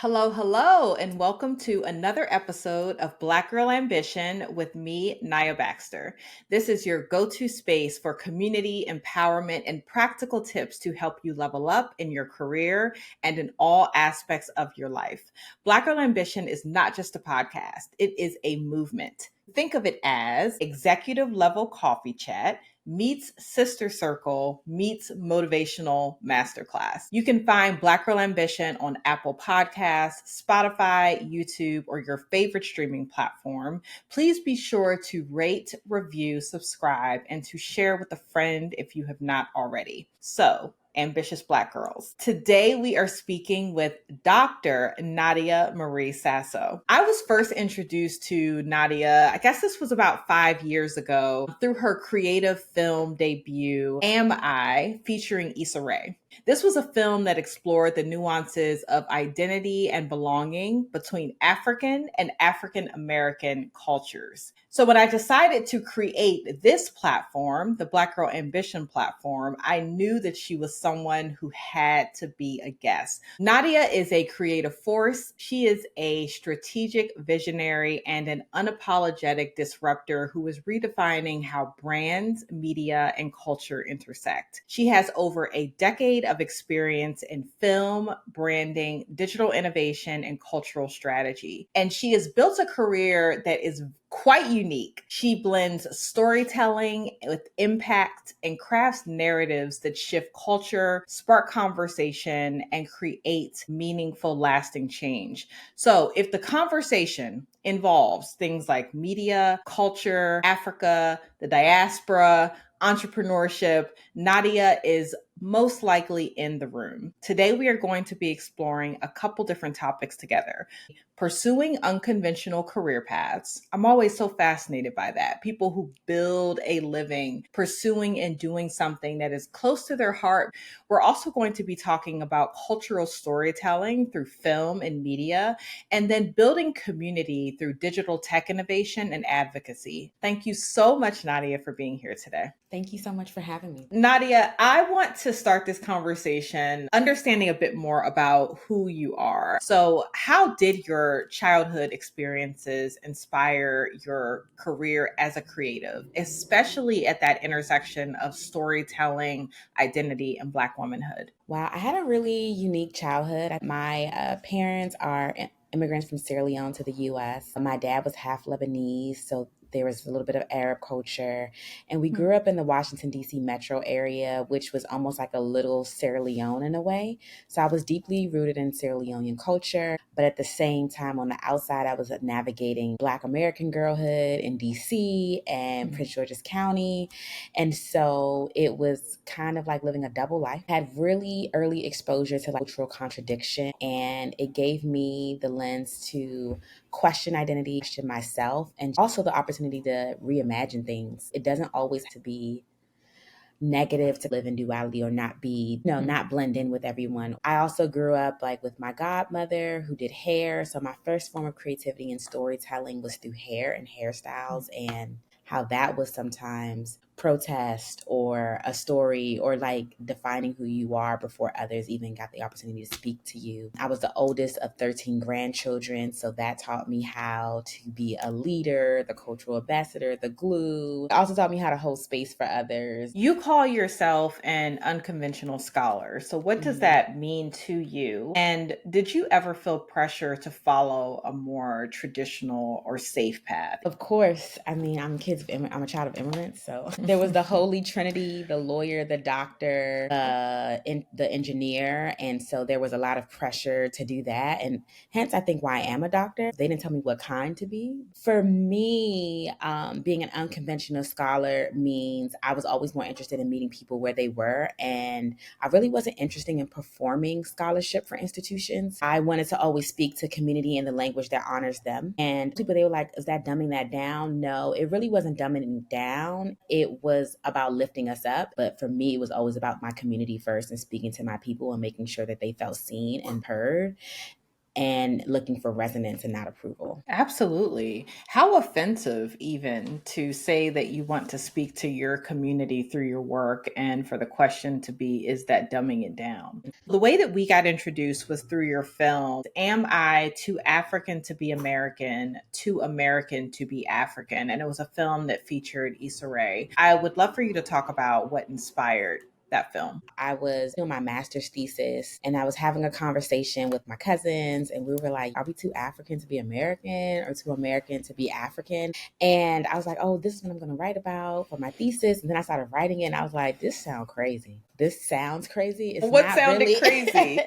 Hello, hello, and welcome to another episode of Black Girl Ambition with me, Nadia Baxter. This is your go to space for community empowerment and practical tips to help you level up in your career and in all aspects of your life. Black Girl Ambition is not just a podcast, it is a movement. Think of it as executive level coffee chat meets Sister Circle meets Motivational Masterclass. You can find Black Girl Ambition on Apple Podcasts, Spotify, YouTube, or your favorite streaming platform. Please be sure to rate, review, subscribe, and to share with a friend if you have not already. So, ambitious Black girls. Today we are speaking with Dr. Nadia Marie Sasso. I was first introduced to Nadia, I guess this was about 5 years ago, through her creative film debut, Am I, featuring Issa Rae. This was a film that explored the nuances of identity and belonging between African and African American cultures. So when I decided to create this platform, the Black Girl Ambition platform, I knew that she was someone who had to be a guest. Nadia is a creative force. She is a strategic visionary and an unapologetic disruptor who is redefining how brands, media, and culture intersect. She has over a decade of experience in film, branding, digital innovation, and cultural strategy. And she has built a career that is quite unique. She blends storytelling with impact and crafts narratives that shift culture, spark conversation, and create meaningful, lasting change. So, if the conversation involves things like media, culture, Africa, the diaspora, entrepreneurship, Nadia is most likely in the room. Today, we are going to be exploring a couple different topics together. Pursuing unconventional career paths. I'm always so fascinated by that. People who build a living, pursuing and doing something that is close to their heart. We're also going to be talking about cultural storytelling through film and media, and then building community through digital tech innovation and advocacy. Thank you so much, Nadia, for being here today. Thank you so much for having me. Nadia, I want to start this conversation understanding a bit more about who you are. So, how did your childhood experiences inspire your career as a creative, especially at that intersection of storytelling, identity, and Black womanhood? Wow, I had a really unique childhood. My parents are immigrants from Sierra Leone to the US. My dad was half Lebanese, so there was a little bit of Arab culture. And we grew up in the Washington, D.C. metro area, which was almost like a little Sierra Leone in a way. So I was deeply rooted in Sierra Leonean culture. But at the same time, on the outside, I was navigating Black American girlhood in D.C. and Prince George's County. And so it was kind of like living a double life. I had really early exposure to cultural contradiction, and it gave me the lens to question identity, question myself, and also the opportunity to reimagine things. It doesn't always have to be negative to live in duality or not be, not blend in with everyone. I also grew up like with my godmother who did hair. So my first form of creativity and storytelling was through hair and hairstyles, and how that was sometimes protest or a story or like defining who you are before others even got the opportunity to speak to you. I was the oldest of 13 grandchildren, so that taught me how to be a leader, the cultural ambassador, the glue. It also taught me how to hold space for others. You call yourself an unconventional scholar. So, what does that mean to you? And did you ever feel pressure to follow a more traditional or safe path? Of course. I mean, I'm a child of immigrants, so there was the holy trinity: the lawyer, the doctor, the engineer, and so there was a lot of pressure to do that, and hence I think why I am a doctor. They didn't tell me what kind to be. For me, being an unconventional scholar means I was always more interested in meeting people where they were, and I really wasn't interested in performing scholarship for institutions. I wanted to always speak to community in the language that honors them, and people, they were like, is that dumbing that down? No, it really wasn't dumbing it down. It was about lifting us up. But for me, it was always about my community first and speaking to my people and making sure that they felt seen and heard. and looking for resonance and not approval. Absolutely. How offensive, even to say that you want to speak to your community through your work, and for the question to be, is that dumbing it down? The way that we got introduced was through your film, Am I Too African to Be American, Too American to Be African? And it was a film that featured Issa Rae. I would love for you to talk about what inspired that film. I was doing my master's thesis and I was having a conversation with my cousins, and we were like, are we too African to be American or too American to be African? And I was like, oh, this is what I'm going to write about for my thesis. And then I started writing it and I was like, this sounds crazy. This sounds crazy. It's What not sounded really crazy?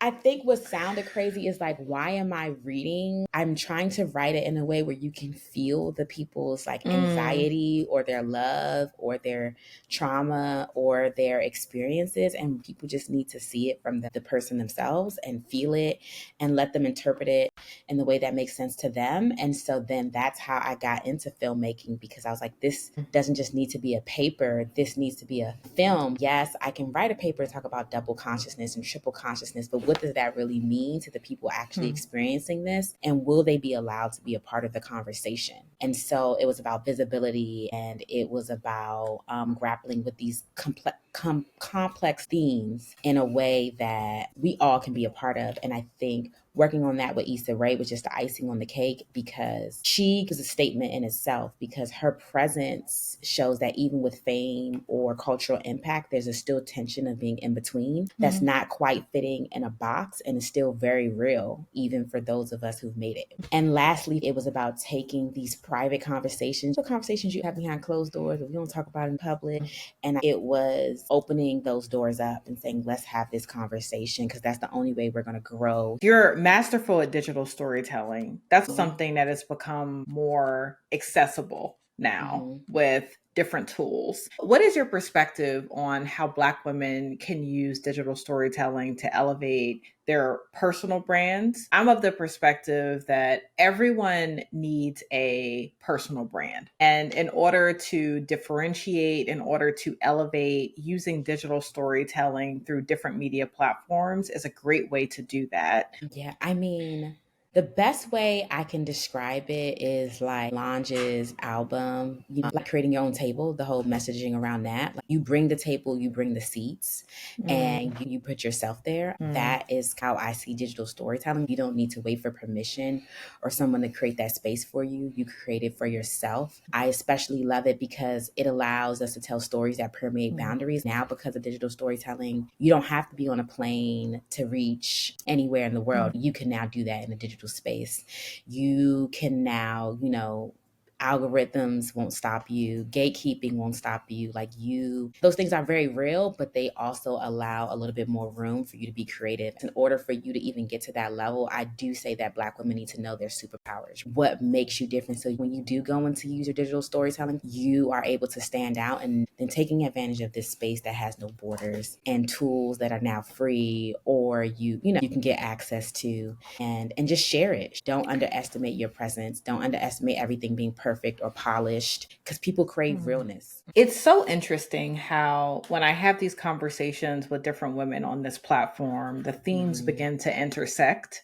I think what sounded crazy is like, why am I reading? I'm trying to write it in a way where you can feel the people's like anxiety or their love or their trauma or their experiences. And people just need to see it from the person themselves and feel it and let them interpret it in the way that makes sense to them. And so then that's how I got into filmmaking, because I was like, this doesn't just need to be a paper. This needs to be a film. Yes, I can write a paper and talk about double consciousness and triple consciousness, but what does that really mean to the people actually experiencing this? And will they be allowed to be a part of the conversation? And so it was about visibility, and it was about grappling with these complex themes in a way that we all can be a part of. And I think working on that with Issa Rae was just the icing on the cake, because she was a statement in itself, because her presence shows that even with fame or cultural impact, there's a still tension of being in between that's not quite fitting in a box and is still very real, even for those of us who've made it. And lastly, it was about taking these private conversations, the conversations you have behind closed doors that we don't talk about in public, and it was opening those doors up and saying, let's have this conversation, because that's the only way we're going to grow. You're masterful at digital storytelling. That's something that has become more accessible now with different tools. What is your perspective on how Black women can use digital storytelling to elevate their personal brands? I'm of the perspective that everyone needs a personal brand. And in order to differentiate, in order to elevate, using digital storytelling through different media platforms is a great way to do that. Yeah, I mean, the best way I can describe it is like Lange's album, like creating your own table, the whole messaging around that. Like, you bring the table, you bring the seats, and you put yourself there. That is how I see digital storytelling. You don't need to wait for permission or someone to create that space for you. You create it for yourself. I especially love it because it allows us to tell stories that permeate boundaries. Now, because of digital storytelling, you don't have to be on a plane to reach anywhere in the world. You can now do that in a digital space. You can now, algorithms won't stop you, gatekeeping won't stop you. Like, those things are very real, but they also allow a little bit more room for you to be creative. In order for you to even get to that level, I do say that Black women need to know their superpowers, what makes you different. So when you do go into use your digital storytelling, you are able to stand out, and then taking advantage of this space that has no borders and tools that are now free, or you can get access to, and just share it. Don't underestimate your presence. Don't underestimate everything being perfect or polished, because people crave realness. It's so interesting how when I have these conversations with different women on this platform, the themes begin to intersect.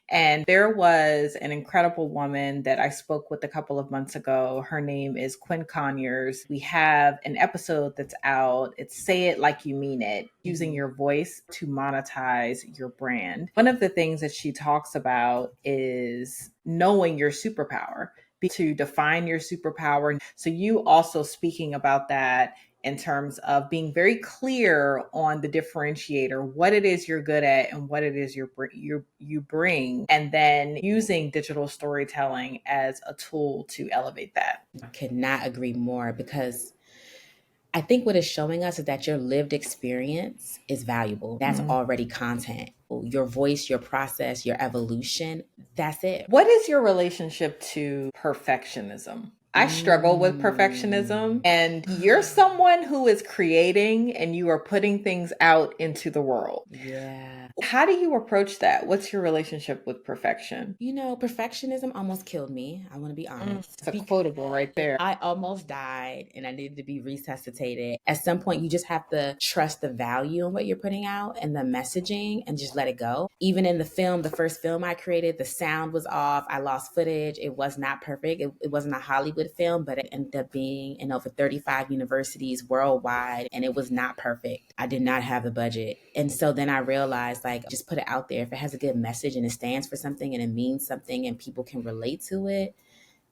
And there was an incredible woman that I spoke with a couple of months ago. Her name is Quinn Conyers. We have an episode that's out. It's Say It Like You Mean It, using your voice to monetize your brand. One of the things that she talks about is knowing your superpower, to define your superpower. So you also speaking about that in terms of being very clear on the differentiator, what it is you're good at and what it is you bring, and then using digital storytelling as a tool to elevate that. I could not agree more, because I think what it's showing us is that your lived experience is valuable. That's already content. Your voice, your process, your evolution, that's it. What is your relationship to perfectionism? I struggle with perfectionism, and you're someone who is creating and you are putting things out into the world. Yeah. How do you approach that? What's your relationship with perfection? You know, perfectionism almost killed me. I want to be honest. It's a quotable right there. I almost died and I needed to be resuscitated. At some point, you just have to trust the value in what you're putting out and the messaging and just let it go. Even in the film, the first film I created, the sound was off. I lost footage. It was not perfect. It wasn't a Hollywood film, but it ended up being in over 35 universities worldwide, and it was not perfect. I did not have the budget. And so then I realized, like, just put it out there. If it has a good message and it stands for something and it means something and people can relate to it,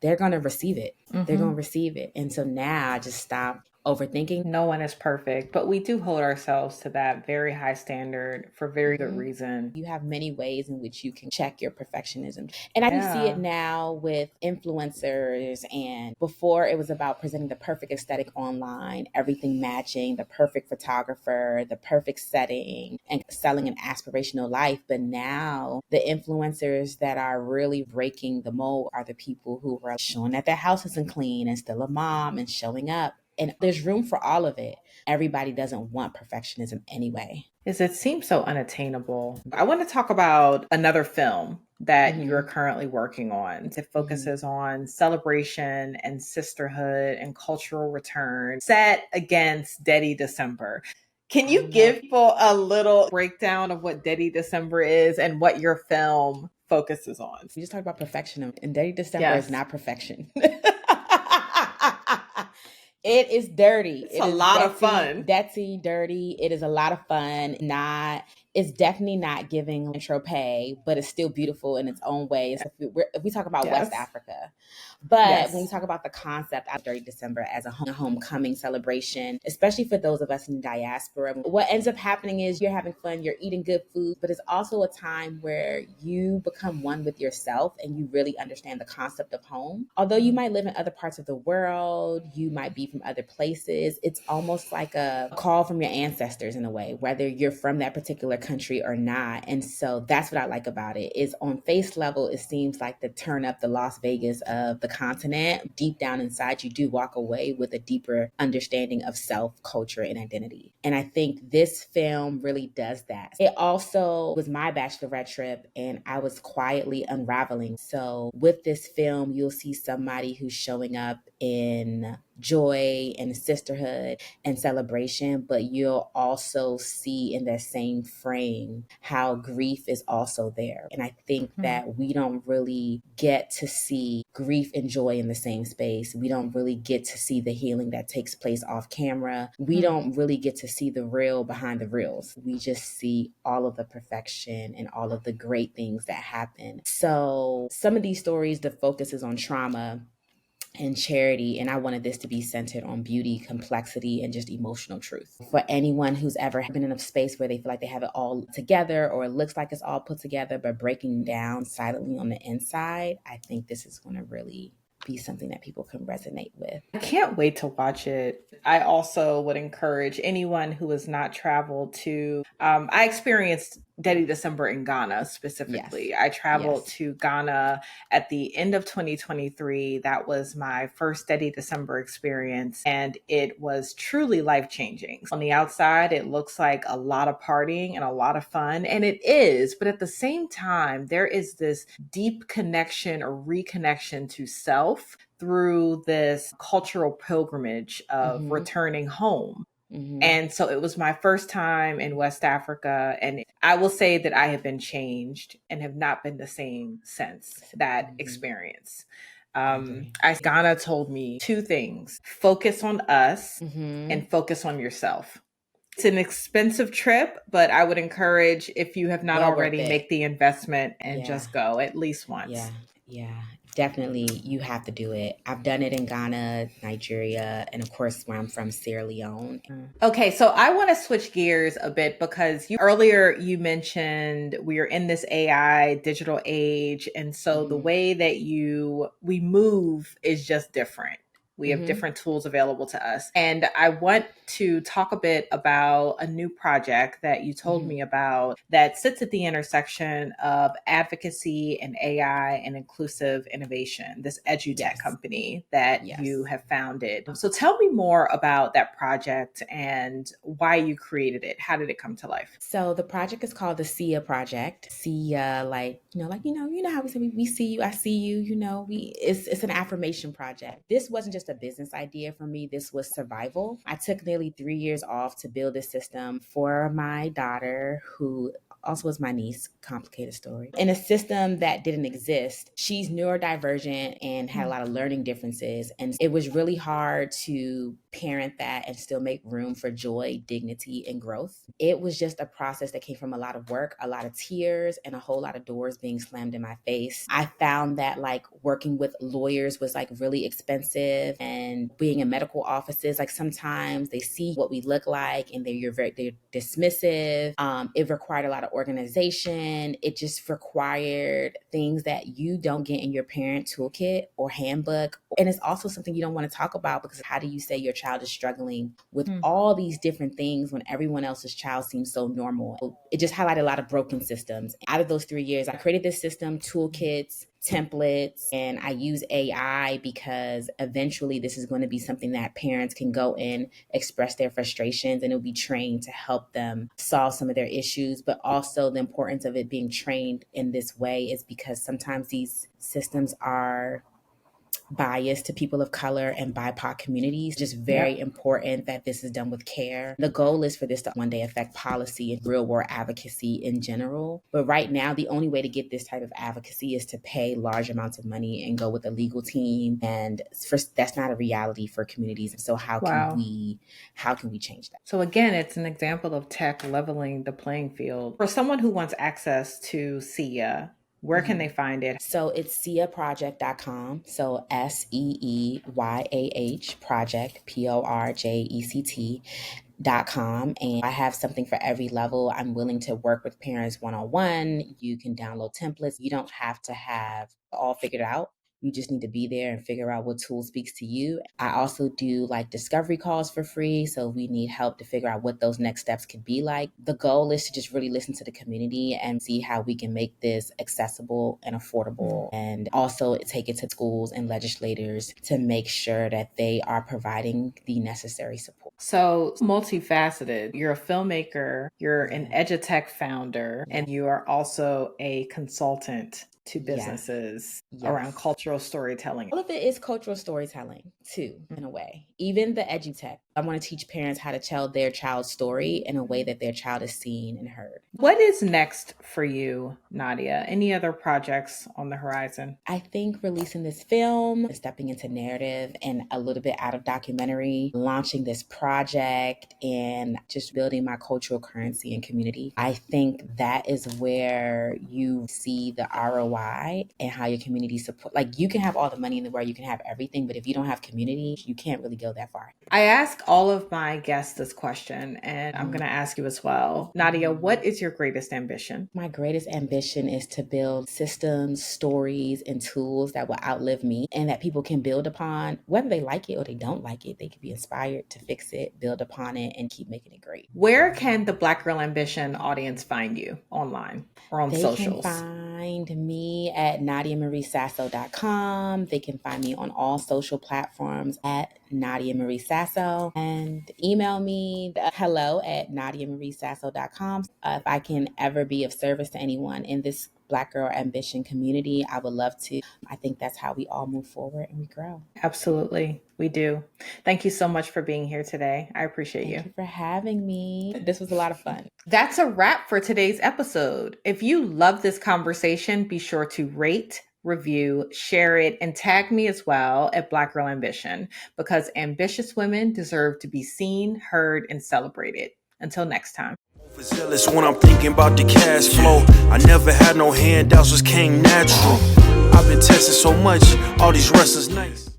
they're going to receive it. Mm-hmm. They're going to receive it. And so now I just stop overthinking. No one is perfect, but we do hold ourselves to that very high standard for very good reason. You have many ways in which you can check your perfectionism. And I see it now with influencers. And before, it was about presenting the perfect aesthetic online, everything matching, the perfect photographer, the perfect setting, and selling an aspirational life. But now the influencers that are really breaking the mold are the people who are showing that their house isn't clean and still a mom and showing up. And there's room for all of it. Everybody doesn't want perfectionism anyway. It seems so unattainable. I want to talk about another film that you're currently working on. It focuses on celebration and sisterhood and cultural return, set against Dirty December. Can you give people a little breakdown of what Dirty December is and what your film focuses on? We just talked about perfection, and Dirty December is not perfection. It is dirty. It's a lot of fun. Dirty. It is a lot of fun. It's definitely not giving tropez, but it's still beautiful in its own way. If we talk about West Africa. But when we talk about the concept of Dirty December as a homecoming celebration, especially for those of us in diaspora, what ends up happening is you're having fun, you're eating good food, but it's also a time where you become one with yourself and you really understand the concept of home. Although you might live in other parts of the world, you might be from other places, it's almost like a call from your ancestors in a way, whether you're from that particular country or not. And so that's what I like about it, is on face level, it seems like the turn up, the Las Vegas of the continent. Deep down inside, you do walk away with a deeper understanding of self, culture, and identity. And I think this film really does that. It also was my bachelorette trip, and I was quietly unraveling. So with this film, you'll see somebody who's showing up in joy and sisterhood and celebration, but you'll also see in that same frame how grief is also there. And I think that we don't really get to see grief and joy in the same space. We don't really get to see the healing that takes place off camera. We don't really get to see the real behind the reels. We just see all of the perfection and all of the great things that happen. So some of these stories, the focus is on trauma and charity, and I wanted this to be centered on beauty, complexity, and just emotional truth. For anyone who's ever been in a space where they feel like they have it all together, or it looks like it's all put together, but breaking down silently on the inside, I think this is going to really be something that people can resonate with. I can't wait to watch it. I also would encourage anyone who has not traveled to, I experienced Dirty December in Ghana specifically. Yes. I traveled to Ghana at the end of 2023. That was my first Dirty December experience, and it was truly life-changing. On the outside, it looks like a lot of partying and a lot of fun, and it is, but at the same time, there is this deep connection or reconnection to self through this cultural pilgrimage of returning home. And so it was my first time in West Africa. And I will say that I have been changed and have not been the same since that experience. Ghana told me two things: focus on us and focus on yourself. It's an expensive trip, but I would encourage, if you have not already, make the investment and just go at least once. Yeah. Definitely, you have to do it. I've done it in Ghana, Nigeria, and of course, where I'm from, Sierra Leone. Okay, so I want to switch gears a bit, because earlier you mentioned we are in this AI digital age. And so the way that we move is just different. We have different tools available to us. And I want to talk a bit about a new project that you told me about that sits at the intersection of advocacy and AI and inclusive innovation, this edu-tech company that you have founded. So tell me more about that project and why you created it. How did it come to life? So the project is called the See Yah Project. See Yah, you know how we say we see you, I see you, it's an affirmation project. This wasn't just a business idea for me. This was survival. I took nearly 3 years off to build this system for my daughter, who also was my niece. Complicated story. In a system that didn't exist. She's neurodivergent and had a lot of learning differences. And it was really hard to parent that and still make room for joy, dignity, and growth. It was just a process that came from a lot of work, a lot of tears, and a whole lot of doors being slammed in my face. I found that working with lawyers was really expensive, and being in medical offices, sometimes they see what we look like and they're dismissive. It required a lot of organization. It just required things that you don't get in your parent toolkit or handbook. And it's also something you don't want to talk about, because how do you say your child is struggling with all these different things when everyone else's child seems so normal? It just highlighted a lot of broken systems. Out of those 3 years, I created this system, toolkits, templates, and I use AI because eventually this is going to be something that parents can go in, express their frustrations, and it'll be trained to help them solve some of their issues. But also the importance of it being trained in this way is because sometimes these systems are bias to people of color and BIPOC communities. Just very important that this is done with care. The goal is for this to one day affect policy and real world advocacy in general. But right now, the only way to get this type of advocacy is to pay large amounts of money and go with a legal team. And that's not a reality for communities. So how can we change that? So again, it's an example of tech leveling the playing field. For someone who wants access to See Yah, where can they find it? So it's seeyahproject.com. So SEEYAH project, PORJECT.com. And I have something for every level. I'm willing to work with parents one-on-one. You can download templates. You don't have to have it all figured out. You just need to be there and figure out what tool speaks to you. I also do discovery calls for free. So we need help to figure out what those next steps could be like. The goal is to just really listen to the community and see how we can make this accessible and affordable. And also take it to schools and legislators to make sure that they are providing the necessary support. So multifaceted. You're a filmmaker, you're an edu-tech founder, and you are also a consultant to businesses around cultural storytelling. All of it is cultural storytelling too, in a way. Even the edu-tech. I want to teach parents how to tell their child's story in a way that their child is seen and heard. What is next for you, Nadia? Any other projects on the horizon? I think releasing this film, stepping into narrative and a little bit out of documentary, launching this project, and just building my cultural currency and community. I think that is where you see the ROI and how your community support. You can have all the money in the world, you can have everything, but if you don't have community, you can't really go that far. I ask all of my guests this question, and I'm going to ask you as well. Nadia, what is your greatest ambition? My greatest ambition is to build systems, stories, and tools that will outlive me and that people can build upon. Whether they like it or they don't like it, they can be inspired to fix it, build upon it, and keep making it great. Where can the Black Girl Ambition audience find you online or on socials? They can find me at NadiaMarieSasso.com. They can find me on all social platforms at Nadia Marie Sasso, and email me hello@NadiaMarieSasso.com. If I can ever be of service to anyone in this Black Girl Ambition community, I would love to. I think that's how we all move forward and we grow. Absolutely. We do. Thank you so much for being here today. I appreciate you. Thank you for having me. This was a lot of fun. That's a wrap for today's episode. If you love this conversation, be sure to rate, review, share it, and tag me as well at Black Girl Ambition, because ambitious women deserve to be seen, heard, and celebrated. Until next time. Overzealous when I'm thinking about the cash flow. I never had no handouts, just came natural. I've been testing so much, all these wrestlers nice.